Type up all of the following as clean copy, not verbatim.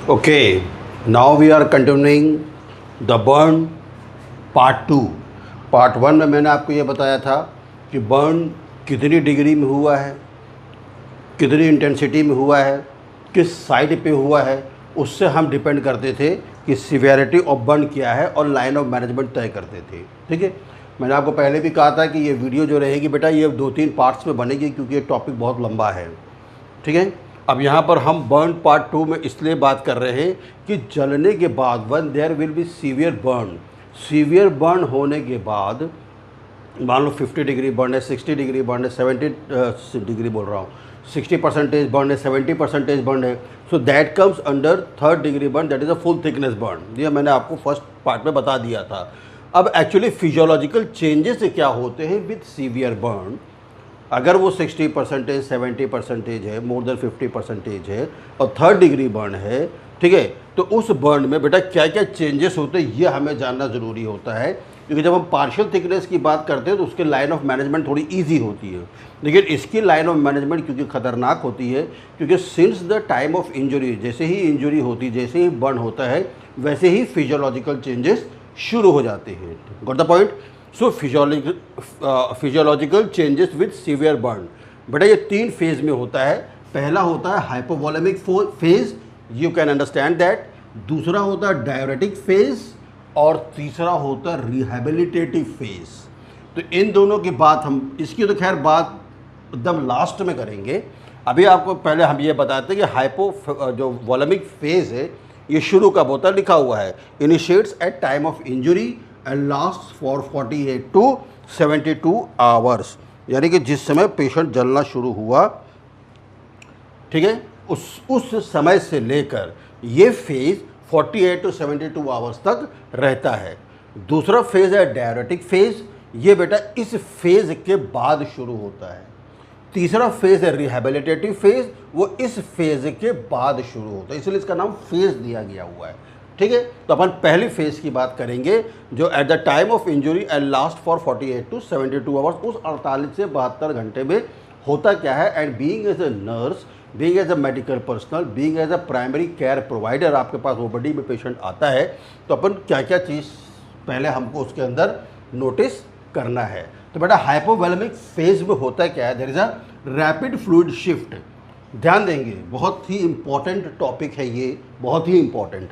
Okay, now we are continuing the burn part 2। Part 1 में मैंने आपको ये बताया था कि बर्न कितनी डिग्री में हुआ है, कितनी इंटेंसिटी में हुआ है, किस साइड पे हुआ है, उससे हम डिपेंड करते थे कि सिवियरिटी ऑफ बर्न क्या है और लाइन ऑफ मैनेजमेंट तय करते थे। ठीक है, मैंने आपको पहले भी कहा था कि ये वीडियो जो रहेगी बेटा ये 2-3 पार्ट्स में बनेगी क्योंकि ये टॉपिक बहुत लंबा है। ठीक है, अब यहाँ पर हम बर्न पार्ट 2 में इसलिए बात कर रहे हैं कि जलने के बाद when there will be severe burn होने के बाद मान लो 50 डिग्री बर्न है, 60 डिग्री बर्न है, 70 डिग्री बोल रहा हूँ, 60% बर्न है, 70% बर्न है, so that comes under 3rd degree burn, that is a full thickness burn. ये मैंने आपको फर्स्ट पार्ट में बता दिया था। अब एक्चुअली फिजियोलॉजिकल चेंजेस क्या होते हैं विद सीवियर बर्न, अगर वो 60%, 70% है, मोर देन 50% है और 3rd डिग्री बर्न है, ठीक है, तो उस बर्न में बेटा क्या क्या चेंजेस होते हैं ये हमें जानना ज़रूरी होता है। क्योंकि जब हम पार्शियल थिकनेस की बात करते हैं तो उसकी लाइन ऑफ मैनेजमेंट थोड़ी इजी होती है, लेकिन इसकी लाइन ऑफ मैनेजमेंट क्योंकि ख़तरनाक होती है, क्योंकि since the time of injury, जैसे ही इंजरी होती, जैसे ही बर्न होता है, वैसे ही फिजियोलॉजिकल चेंजेस शुरू हो जाते हैं। Got the point? So physiological changes with severe burn बेटा ये 3 फेज़ में होता है। पहला होता है hypovolemic phase, you can understand that. दूसरा होता है डायरेटिक फेज़ और तीसरा होता है रिहेबिलिटेटिव फेज़। तो इन दोनों की बात हम, इसकी तो खैर बात एकदम लास्ट में करेंगे। अभी आपको पहले हम ये बताते हैं कि जो वोलेमिक फेज़ है ये शुरू कब होता है, लिखा हुआ है initiates at time of injury and last for 48 to 72 hours, यानी कि जिस समय पेशेंट जलना शुरू हुआ, ठीक है, उस समय से लेकर ये फेज़ 48 to 72 आवर्स तक रहता है। दूसरा फेज़ है डायरेटिक फेज़, ये बेटा इस फेज़ के बाद शुरू होता है। तीसरा फेज़ है रिहेबिलिटेटिव फेज़, वो इस फेज़ के बाद शुरू होता है, इसलिए इसका नाम फेज़ दिया गया हुआ है। ठीक है, तो अपन पहली फेज़ की बात करेंगे जो at the time of injury and last for 48 to 72 hours, उस 48 से 72 घंटे में होता क्या है। And being as a nurse, being as a medical personal, being as a primary care provider, आपके पास ओपीडी में पेशेंट आता है तो अपन क्या क्या चीज़ पहले हमको उसके अंदर नोटिस करना है। तो बेटा हाइपोवोलेमिक फेज़ में होता क्या है, there is a rapid fluid shift. ध्यान देंगे, बहुत ही इंपॉर्टेंट टॉपिक है ये, बहुत ही important.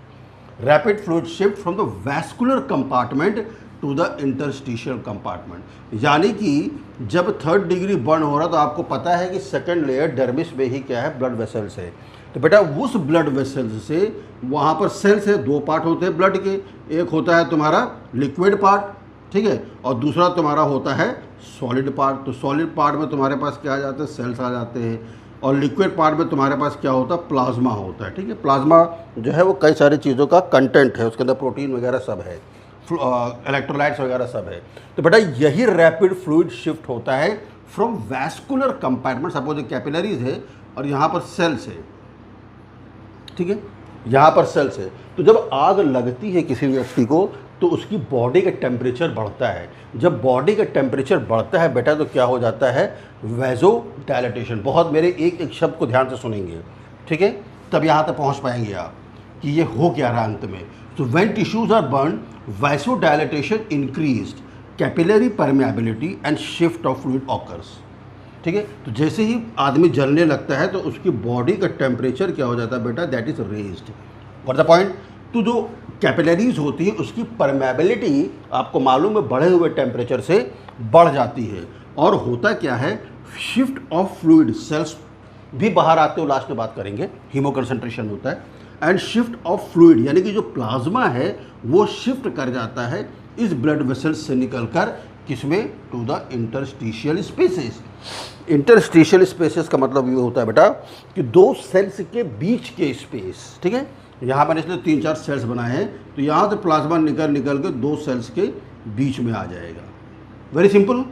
Rapid fluid shift from the vascular compartment to the interstitial compartment, यानी कि जब 3rd डिग्री बर्न हो रहा तो आपको पता है कि सेकंड लेयर डर्मिस में ही क्या है, ब्लड वेसल्स है। तो बेटा उस ब्लड वेसल्स से वहाँ पर सेल्स है, 2 पार्ट होते हैं ब्लड के, एक होता है तुम्हारा लिक्विड पार्ट, ठीक है, और दूसरा तुम्हारा होता है सॉलिड पार्ट। तो सॉलिड पार्ट में तुम्हारे पास क्या आ जाता है, सेल्स आ जाते हैं, और लिक्विड पार्ट में तुम्हारे पास क्या होता है, प्लाज्मा होता है। ठीक है, प्लाज्मा जो है वो कई सारी चीज़ों का कंटेंट है, उसके अंदर प्रोटीन वगैरह सब है, इलेक्ट्रोलाइट्स वगैरह सब है। तो बेटा यही रैपिड फ्लूइड शिफ्ट होता है from vascular compartment, suppose capillaries है और यहाँ पर सेल्स है, ठीक है, यहाँ पर सेल्स है। तो जब आग लगती है किसी व्यक्ति को तो उसकी बॉडी का टेम्परेचर बढ़ता है। जब बॉडी का टेम्परेचर बढ़ता है बेटा तो क्या हो जाता है, वैजो डायलेटेशन। बहुत मेरे एक शब्द को ध्यान से सुनेंगे, ठीक है, तब यहाँ तक पहुँच पाएंगे आप कि ये हो क्या रहा अंत में। तो when tissues are burn, vasodilatation increased, capillary permeability and shift of fluid occurs. ठीक है, तो जैसे ही आदमी जलने लगता है तो उसकी बॉडी का टेम्परेचर क्या हो जाता है बेटा, that is raised. What the point? तो जो कैपिलरीज होती है उसकी परमेबिलिटी आपको मालूम है बढ़े हुए टेम्परेचर से बढ़ जाती है। और होता क्या है, शिफ्ट ऑफ फ्लूइड, सेल्स भी बाहर आते हो, लास्ट में बात करेंगे, हीमो कंसंट्रेशन होता है, एंड शिफ्ट ऑफ फ्लूइड यानी कि जो प्लाज्मा है वो शिफ्ट कर जाता है इस ब्लड वेसल्स से निकलकर किसमें, to the interstitial spaces. Interstitial spaces का मतलब ये होता है बेटा कि 2 सेल्स के बीच के स्पेस। ठीक है, यहाँ पर इसलिए 3-4 सेल्स बनाए हैं, तो यहाँ से प्लाज्मा निकल के 2 सेल्स के बीच में आ जाएगा। Very simple.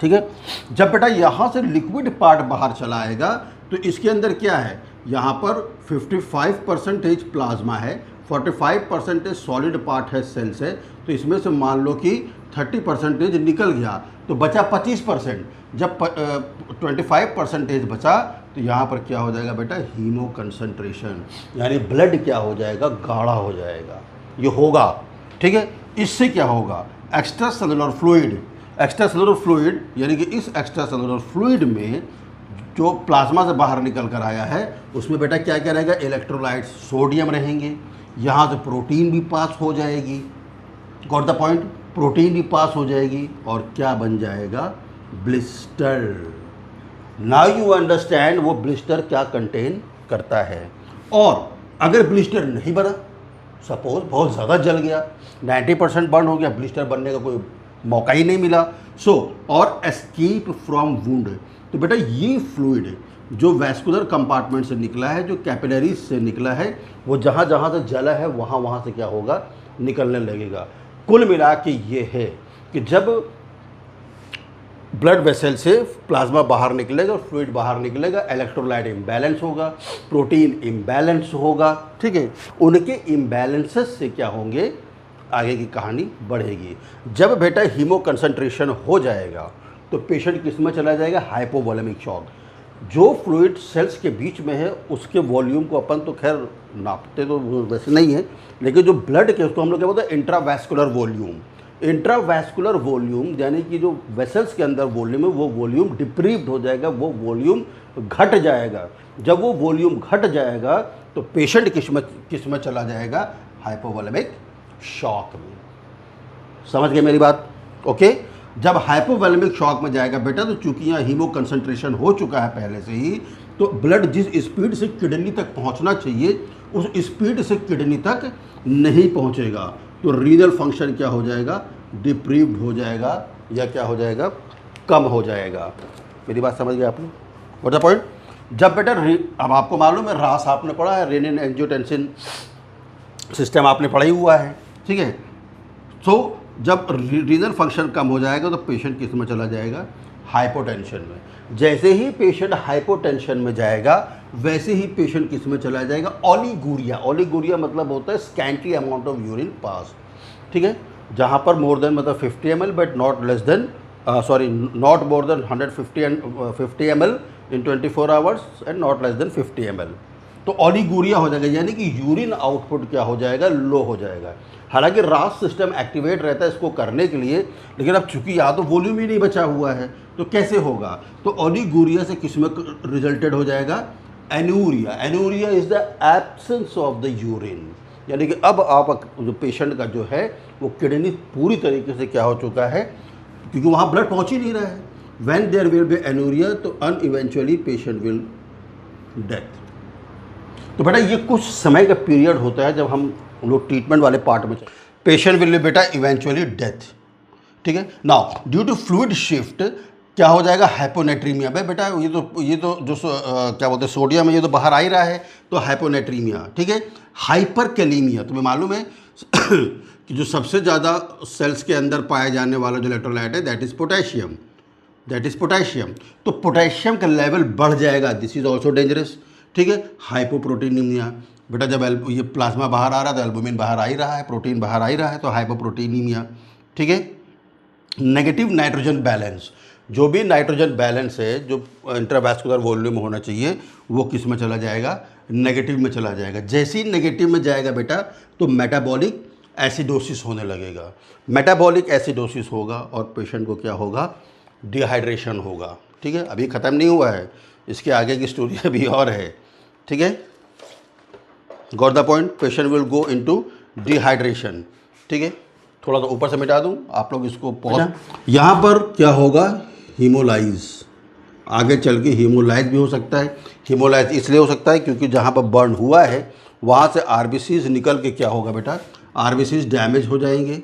ठीक है, जब बेटा यहाँ से लिक्विड पार्ट बाहर चला आएगा तो इसके अंदर क्या है, यहाँ पर 55% प्लाज्मा है, 45% सॉलिड पार्ट है, सेल्स है। तो इसमें से मान लो कि 30% निकल गया, तो बचा 25%। जब 25% बचा तो यहाँ पर क्या हो जाएगा बेटा, हीमो कंसंट्रेशन, यानी ब्लड क्या हो जाएगा, गाढ़ा हो जाएगा, ये होगा। ठीक है, इससे क्या होगा, extra cellular fluid, extra cellular fluid यानी कि इस एक्स्ट्रा सेलुलर फ्लूइड में जो प्लाज्मा से बाहर निकल कर आया है उसमें बेटा क्या क्या रहेगा, इलेक्ट्रोलाइट्स, सोडियम रहेंगे, यहाँ से प्रोटीन भी पास हो जाएगी, गॉट द पॉइंट, प्रोटीन भी पास हो जाएगी और क्या बन जाएगा, ब्लिस्टर। नाउ यू अंडरस्टैंड वो ब्लिस्टर क्या कंटेन करता है। और अगर ब्लिस्टर नहीं बना, सपोज बहुत ज़्यादा जल गया, 90% बर्न हो गया, ब्लिस्टर बनने का कोई मौका ही नहीं मिला, और एस्केप फ्रॉम वुंड, तो बेटा ये फ्लूइड जो वैस्कुलर कंपार्टमेंट से निकला है, जो कैपिलरीज से निकला है, वो जहाँ जहाँ से जला है वहाँ से क्या होगा, निकलने लगेगा। कुल मिला के ये है कि जब ब्लड वेसल से प्लाज्मा बाहर निकलेगा और फ्लूइड बाहर निकलेगा, इलेक्ट्रोलाइट इम्बैलेंस होगा, प्रोटीन इम्बैलेंस होगा। ठीक है, उनके इम्बैलेंसेस से क्या होंगे, आगे की कहानी बढ़ेगी। जब बेटा हीमो कंसंट्रेशन हो जाएगा तो पेशेंट किस में चला जाएगा, हाइपोवोलेमिक शॉक। जो फ्लूइड सेल्स के बीच में है उसके वॉल्यूम को अपन तो खैर नापते तो वैसे नहीं है, लेकिन जो ब्लड के उसको हम लोग क्या बोलते हैं, इंट्रावैस्कुलर वॉल्यूम। इंट्रावैस्कुलर वॉल्यूम यानी कि जो वेसल्स के अंदर वॉल्यूम है वो वॉल्यूम डिप्रीव्ड हो जाएगा, वो वॉल्यूम घट जाएगा। जब वो वॉल्यूम घट जाएगा तो पेशेंट किस में चला जाएगा, हाइपोवोलेमिक शॉक में। समझ गए मेरी बात? ओके, जब हाइपोवोलेमिक शॉक में जाएगा बेटा तो चूंकि यहाँ हीमो कंसंट्रेशन हो चुका है पहले से ही, तो ब्लड जिस स्पीड से किडनी तक पहुँचना चाहिए उस स्पीड से किडनी तक नहीं पहुँचेगा, तो रीनल फंक्शन क्या हो जाएगा, डिप्रीव्ड हो जाएगा या क्या हो जाएगा, कम हो जाएगा। मेरी बात समझ गए आपने? What the point? जब बेटा अब आपको मालूम है रास आपने पढ़ा है, रेनिन एंजियोटेंसिन सिस्टम आपने पढ़ा ही हुआ है। ठीक है, सो जब रीनल फंक्शन कम हो जाएगा तो पेशेंट किस में चला जाएगा, हाइपोटेंशन में। जैसे ही पेशेंट हाइपोटेंशन में जाएगा वैसे ही पेशेंट किस में चला जाएगा, ओलिगूरिया। ओलिगूरिया मतलब होता है scanty amount of urine pass. ठीक है, जहाँ पर मोर देन मतलब 50 ml but not less than not more than 150 ml in 24 hours and not less than 50 ml, तो ओलिगूरिया हो जाएगा, यानी कि यूरिन आउटपुट क्या हो जाएगा, लो हो जाएगा। हालांकि रास सिस्टम एक्टिवेट रहता है इसको करने के लिए, लेकिन अब चूंकि या तो वॉल्यूम ही नहीं बचा हुआ है तो कैसे होगा, तो ओलिगूरिया से किस में रिजल्टेड हो जाएगा, anuria. Anuria is the absence of the urine, यानी कि अब आप जो पेशेंट का जो है वो किडनी पूरी तरीके से क्या हो चुका है, क्योंकि वहाँ ब्लड पहुँच ही नहीं रहा है। व्हेन देयर विल बी एनूरिया तो अनइवेंचुअली पेशेंट विल डेथ। तो बेटा ये कुछ समय का पीरियड होता है जब हम लोग ट्रीटमेंट वाले पार्ट में, पेशेंट विल बी बेटा इवेंचुअली डेथ। ठीक है, now due to fluid shift क्या हो जाएगा, हाइपोनेट्रीमिया। भाई बेटा ये तो जो क्या बोलते हैं सोडियम है, ये तो बाहर आ ही रहा है, तो हाइपोनेट्रीमिया। ठीक है, हाइपरकैलीमिया, तुम्हें मालूम है कि जो सबसे ज़्यादा सेल्स के अंदर पाया जाने वाला जो इलेक्ट्रोलाइट है that is potassium, that is potassium. तो पोटेशियम का लेवल बढ़ जाएगा, दिस इज़ ऑल्सो डेंजरस। ठीक है, हाइपोप्रोटीनीमिया, बेटा जब ये प्लाज्मा बाहर आ रहा है तो एल्बुमिन बाहर आ ही रहा है, प्रोटीन बाहर आ ही रहा है, तो हाइपोप्रोटीनीमिया। ठीक है, नेगेटिव नाइट्रोजन बैलेंस, जो भी नाइट्रोजन बैलेंस है जो इंट्रावैस्कुलर वॉल्यूम होना चाहिए वो किस में चला जाएगा, नेगेटिव में चला जाएगा। जैसे ही नेगेटिव में जाएगा बेटा तो मेटाबॉलिक एसिडोसिस होने लगेगा। मेटाबॉलिक एसिडोसिस होगा और पेशेंट को क्या होगा, डिहाइड्रेशन होगा। ठीक है, अभी ख़त्म नहीं हुआ है, इसके आगे की स्टोरी अभी और है। ठीक है, got the point, patient will go into dehydration. ठीक है, थोड़ा सा ऊपर से मिटा दूं, आप लोग इसको पॉज। यहाँ पर क्या होगा, हीमोलाइज, आगे चल के हीमोलाइज भी हो सकता है। हीमोलाइज इसलिए हो सकता है क्योंकि जहाँ पर बर्न हुआ है वहाँ से आरबीसीज निकल के क्या होगा बेटा, आरबीसीज डैमेज हो जाएंगे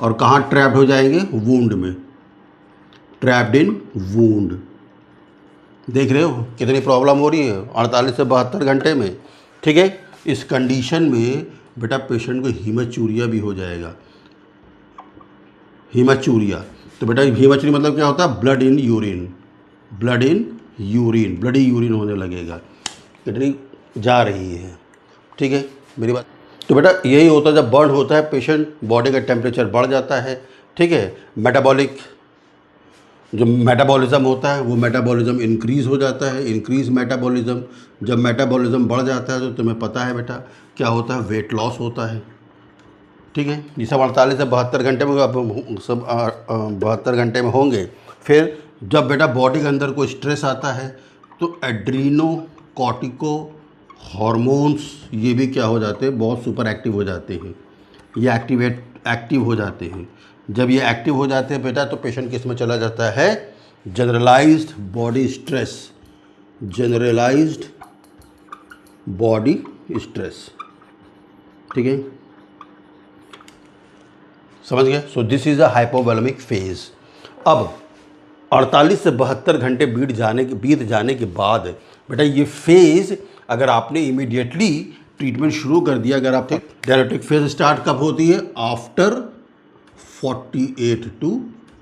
और कहाँ ट्रैप्ड हो जाएंगे, वूंड में, ट्रैप्ड इन वूंड। देख रहे हो कितनी प्रॉब्लम हो रही है 48 से 72 घंटे में। ठीक है, इस कंडीशन में बेटा पेशेंट को हीमाचूरिया भी हो जाएगा। हीमाचूरिया, तो बेटा हीमाचूरिया मतलब क्या होता है, blood in urine, blood in urine, bloody urine होने लगेगा, किडनी जा रही है। ठीक है मेरी बात। तो बेटा यही होता है, जब बर्न होता है पेशेंट बॉडी का टेम्परेचर बढ़ जाता है, ठीक है। मेटाबॉलिक जो मेटाबॉलिज्म होता है वो मेटाबॉलिज्म इंक्रीज़ हो जाता है, इंक्रीज मेटाबॉलिज्म। जब मेटाबॉलिज्म बढ़ जाता है तो तुम्हें पता है बेटा क्या होता है, वेट लॉस होता है, ठीक है। ये सब 48 से 72 घंटे में, अब सब 72 घंटे में होंगे। फिर जब बेटा बॉडी के अंदर कोई स्ट्रेस आता है तो एड्रीनो कॉर्टिको हार्मोन्स ये भी क्या हो जाते हैं, बहुत सुपर एक्टिव हो जाते हैं, ये एक्टिव हो जाते हैं। जब ये एक्टिव हो जाते हैं बेटा तो पेशेंट किस में चला जाता है, generalised body stress, generalised body stress, ठीक है, समझ गए। So this is a hypovolemic phase. अब 48 से 72 घंटे बीत जाने के बाद बेटा ये फेज़ अगर आपने इमीडिएटली ट्रीटमेंट शुरू कर दिया, अगर आप डायरेक्टिक फेज स्टार्ट कब होती है, आफ्टर 48 to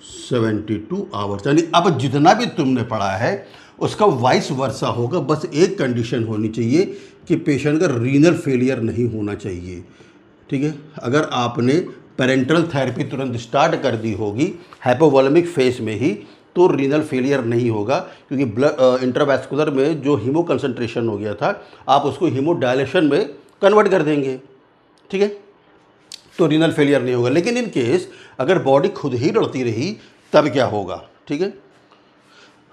72 आवर्स, यानी अब जितना भी तुमने पढ़ा है उसका वाइस वर्सा होगा। बस एक कंडीशन होनी चाहिए कि पेशेंट का रीनल फेलियर नहीं होना चाहिए, ठीक है। अगर आपने पेरेंटल थेरेपी तुरंत स्टार्ट कर दी होगी हाइपोवोलेमिक फेज में ही तो रीनल फेलियर नहीं होगा, क्योंकि ब्लड इंट्रावैस्कुलर में जो हीमो कंसंट्रेशन हो गया था आप उसको हीमोडायलेशन में कन्वर्ट कर देंगे, ठीक है, तो रीनल फेलियर नहीं होगा। लेकिन इन केस अगर बॉडी खुद ही लड़ती रही तब क्या होगा, ठीक है।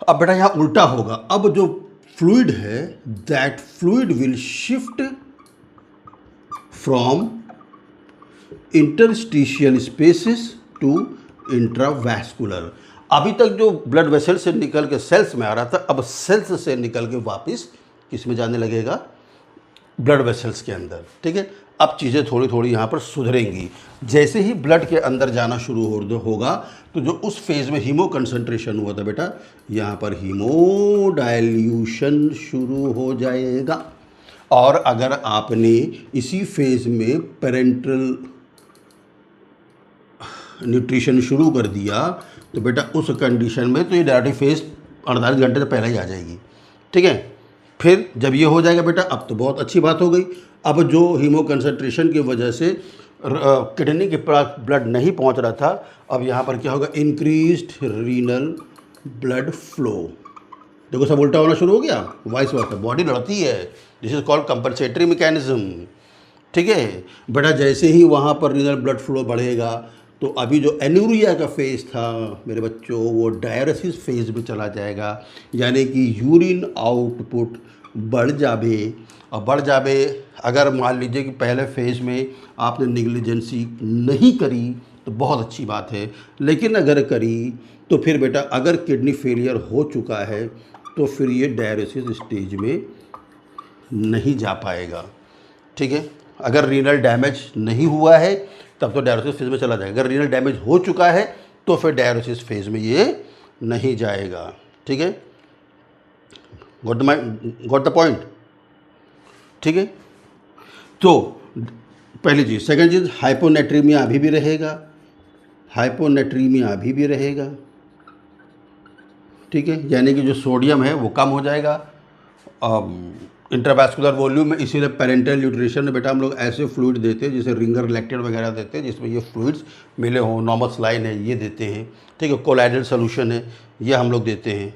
अब बेटा यहाँ उल्टा होगा, अब जो फ्लूइड है that fluid will shift from interstitial spaces to intravascular. अभी तक जो ब्लड वेसल से निकल के सेल्स में आ रहा था, अब सेल्स से निकल के वापस किस में जाने लगेगा, ब्लड वेसल्स के अंदर, ठीक है। अब चीज़ें थोड़ी थोड़ी यहाँ पर सुधरेंगी। जैसे ही ब्लड के अंदर जाना शुरू होगा तो जो उस फेज़ में हीमो कंसंट्रेशन हुआ था बेटा, यहाँ पर हीमो डाइल्यूशन शुरू हो जाएगा। और अगर आपने इसी फेज़ में पेरेंटल न्यूट्रिशन शुरू कर दिया तो बेटा उस कंडीशन में तो ये डायरेक्टिक फेज 48 घंटे से पहले ही आ जाएगी, ठीक है। फिर जब ये हो जाएगा बेटा अब तो बहुत अच्छी बात हो गई। अब जो हीमो कंसंट्रेशन की वजह से किडनी के पास ब्लड नहीं पहुंच रहा था, अब यहाँ पर क्या होगा, इंक्रीज्ड रीनल ब्लड फ्लो। देखो सब उल्टा होना शुरू हो गया, वाइस वर्सा, बॉडी लड़ती है, this is called compensatory mechanism, ठीक है बेटा। जैसे ही वहाँ पर रीनल ब्लड फ्लो बढ़ेगा तो अभी जो एन्यूरिया का फेज़ था मेरे बच्चों वो डायलिसिस फेज़ में चला जाएगा, यानी कि यूरिन आउटपुट बढ़ जावे। अगर मान लीजिए कि पहले फेज़ में आपने निग्लिजेंसी नहीं करी तो बहुत अच्छी बात है, लेकिन अगर करी तो फिर बेटा अगर किडनी फेलियर हो चुका है तो फिर ये डायलिसिस स्टेज में नहीं जा पाएगा, ठीक है। अगर रीनल डैमेज नहीं हुआ है तब तो डायलिसिस फेज में चला जाएगा, अगर रीनल डैमेज हो चुका है तो फिर डायलिसिस फेज में ये नहीं जाएगा, ठीक है। गॉट द पॉइंट, ठीक है। तो पहली चीज़। सेकंड चीज़, हाइपोनेट्रीमिया अभी भी रहेगा, ठीक है, यानी कि जो सोडियम है वो कम हो जाएगा इंट्रावैस्कुलर वॉल्यूम में। इसीलिए पेरेंटल न्यूट्रिशन में बेटा हम लोग ऐसे फ्लूइड देते हैं जैसे रिंगर लैक्टेट वगैरह देते हैं जिसमें ये फ्लूइड्स मिले हों, नॉर्मल सलाइन है ये देते हैं, ठीक है, कोलाइडल सोल्यूशन है ये हम लोग देते हैं।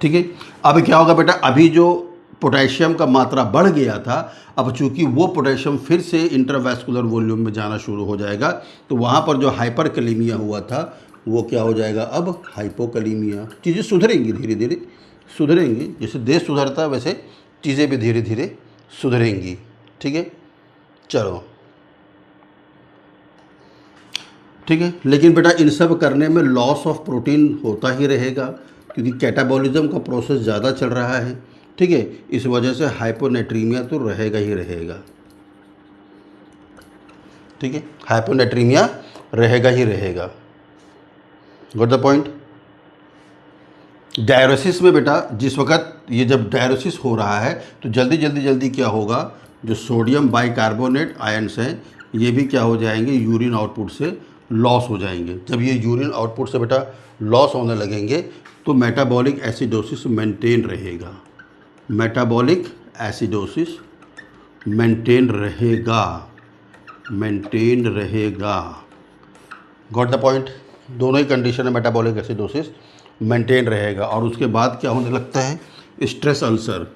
ठीक है। अब क्या होगा बेटा, अभी जो पोटेशियम का मात्रा बढ़ गया था, अब चूंकि वो पोटेशियम फिर से इंट्रावैस्कुलर वॉल्यूम में जाना शुरू हो जाएगा तो वहाँ पर जो हाइपरकैलेमिया हुआ था वो क्या हो जाएगा, अब हाइपोकैलेमिया। चीज़ें सुधरेंगी, धीरे धीरे सुधरेंगी, जैसे देश सुधरता है वैसे चीज़ें भी धीरे धीरे सुधरेंगी, ठीक है। चलो ठीक है, लेकिन बेटा इन सब करने में लॉस ऑफ प्रोटीन होता ही रहेगा क्योंकि कैटाबॉलिज्म का प्रोसेस ज़्यादा चल रहा है, ठीक है। इस वजह से हाइपोनेट्रीमिया तो रहेगा ही रहेगा, ठीक है, हाइपोनेट्रीमिया रहेगा ही रहेगा। Got the point. डायलिसिस में बेटा जिस वक्त ये जब डायलिसिस हो रहा है तो जल्दी क्या होगा, जो सोडियम बाइकार्बोनेट आयंस हैं ये भी क्या हो जाएंगे, यूरिन आउटपुट से लॉस हो जाएंगे। जब ये यूरिन आउटपुट से बेटा लॉस होने लगेंगे तो मेटाबॉलिक एसिडोसिस मेंटेन रहेगा, मेटाबॉलिक एसिडोसिस मेंटेन रहेगा, मेंटेन रहेगा। Got the point? दोनों ही कंडीशन है, मेटाबॉलिक एसिडोसिस मेंटेन रहेगा। और उसके बाद क्या होने लगता है? Stress ulcer,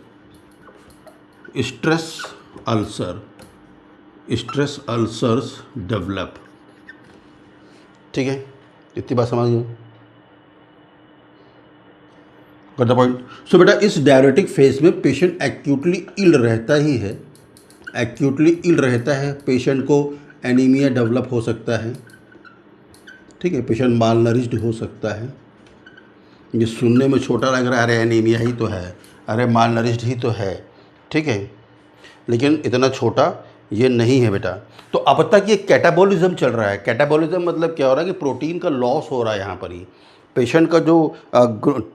stress ulcer, stress ulcers develop. ठीक है, इतनी बात समझ गए? Got the point? सो बेटा इस डायरेटिक फेज में पेशेंट एक्यूटली इल रहता ही है, एक्यूटली इल रहता है। पेशेंट को एनीमिया डेवलप हो सकता है, ठीक है, पेशेंट माल नरिश्ड हो सकता है। ये सुनने में छोटा लग रहा है, अरे एनीमिया ही तो है, अरे माल नरिश्ड ही तो है, ठीक है, लेकिन इतना छोटा ये नहीं है बेटा। तो अब तक ये कैटाबॉलिज्म चल रहा है। कैटाबॉलिज्म मतलब क्या हो रहा है कि प्रोटीन का लॉस हो रहा है यहाँ पर ही, पेशेंट का जो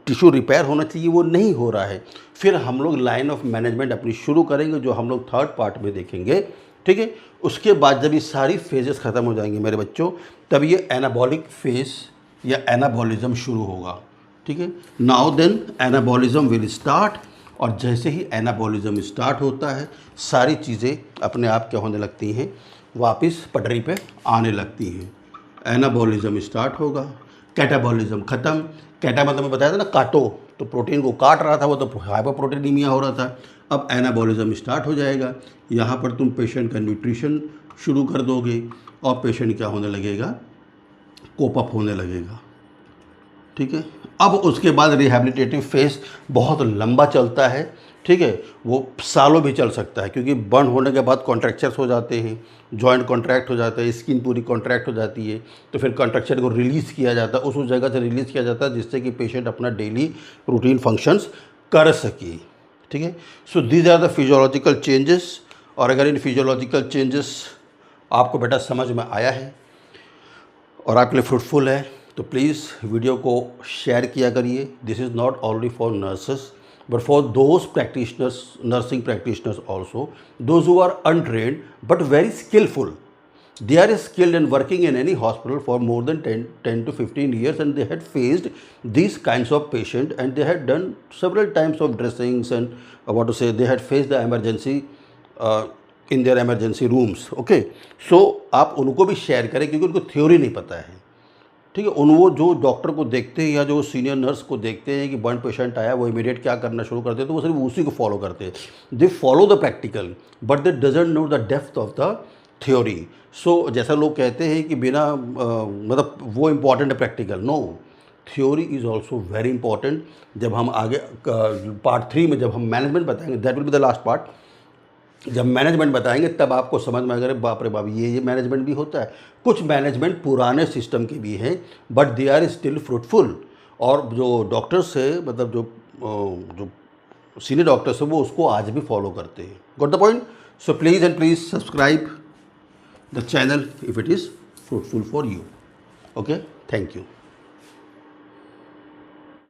टिश्यू रिपेयर होना चाहिए वो नहीं हो रहा है। फिर हम लोग लाइन ऑफ मैनेजमेंट अपनी शुरू करेंगे, जो हम लोग थर्ड पार्ट में देखेंगे, ठीक है। उसके बाद जब ये सारी फेजेस ख़त्म हो जाएंगे मेरे बच्चों, तब ये एनाबॉलिक फेज या एनाबॉलिज्म शुरू होगा, ठीक है। Now then anabolism will start, और जैसे ही एनाबॉलिज्म स्टार्ट होता है सारी चीज़ें अपने आप क्या होने लगती हैं, वापस पटरी पे आने लगती हैं। एनाबॉलिज्म स्टार्ट होगा, कैटाबॉलिज्म ख़त्म। कैटा मतलब मैं बताया था ना, काटो, तो प्रोटीन को काट रहा था वो, तो हाइपोप्रोटीनीमिया हो रहा था। अब एनाबॉलिज्म स्टार्ट हो जाएगा, यहाँ पर तुम पेशेंट का न्यूट्रिशन शुरू कर दोगे और पेशेंट क्या होने लगेगा, कोप अप होने लगेगा, ठीक है। अब उसके बाद रिहैबिलिटेटिव फेज बहुत लंबा चलता है, ठीक है, वो सालों भी चल सकता है, क्योंकि बर्न होने के बाद कॉन्ट्रैक्चर्स हो जाते हैं, जॉइंट कॉन्ट्रैक्ट हो जाता है, स्किन पूरी कॉन्ट्रैक्ट हो जाती है, तो फिर कॉन्ट्रैक्चर को रिलीज़ किया जाता है, उस जगह से रिलीज़ किया जाता है जिससे कि पेशेंट अपना डेली रूटीन फंक्शंस कर सके, ठीक है। So these are the physiological changes. और अगर इन फिजियोलॉजिकल चेंजेस आपको बेटा समझ में आया है और आपके लिए फ्रूटफुल है, तो प्लीज़ वीडियो को शेयर किया करिए। This is not only for nurses but for those practitioners, nursing practitioners also, those who are untrained but very skillful. They are skilled in working in any hospital for more than 10 to 15 years, and they had faced these kinds of patients, and they had done several times of dressings, and what to say, they had faced the emergency in their emergency rooms. Okay, so आप उनको भी share करें, क्योंकि उनको theory नहीं पता है, ठीक है। उन वो जो डॉक्टर को देखते हैं या जो सीनियर नर्स को देखते हैं कि बर्न पेशेंट आया, वो इमीडिएट क्या करना शुरू करते हैं, तो वो सिर्फ उसी को फॉलो करते हैं। They follow the practical but they doesn't know the depth of the theory. So जैसा लोग कहते हैं कि बिना मतलब वो इम्पॉर्टेंट है practical, no, theory is also very important. जब हम आगे पार्ट 3 में जब हम मैनेजमेंट बताएंगे, that will be the last part, जब मैनेजमेंट बताएंगे तब आपको समझ में आएगा, बाप रे बाप, ये मैनेजमेंट भी होता है। कुछ मैनेजमेंट पुराने सिस्टम के भी हैं but they are still fruitful, और जो डॉक्टर्स है, मतलब जो सीनियर डॉक्टर्स हैं, वो उसको आज भी फॉलो करते हैं। Got the point? So please and please subscribe the channel if it is fruitful for you. Okay, thank you.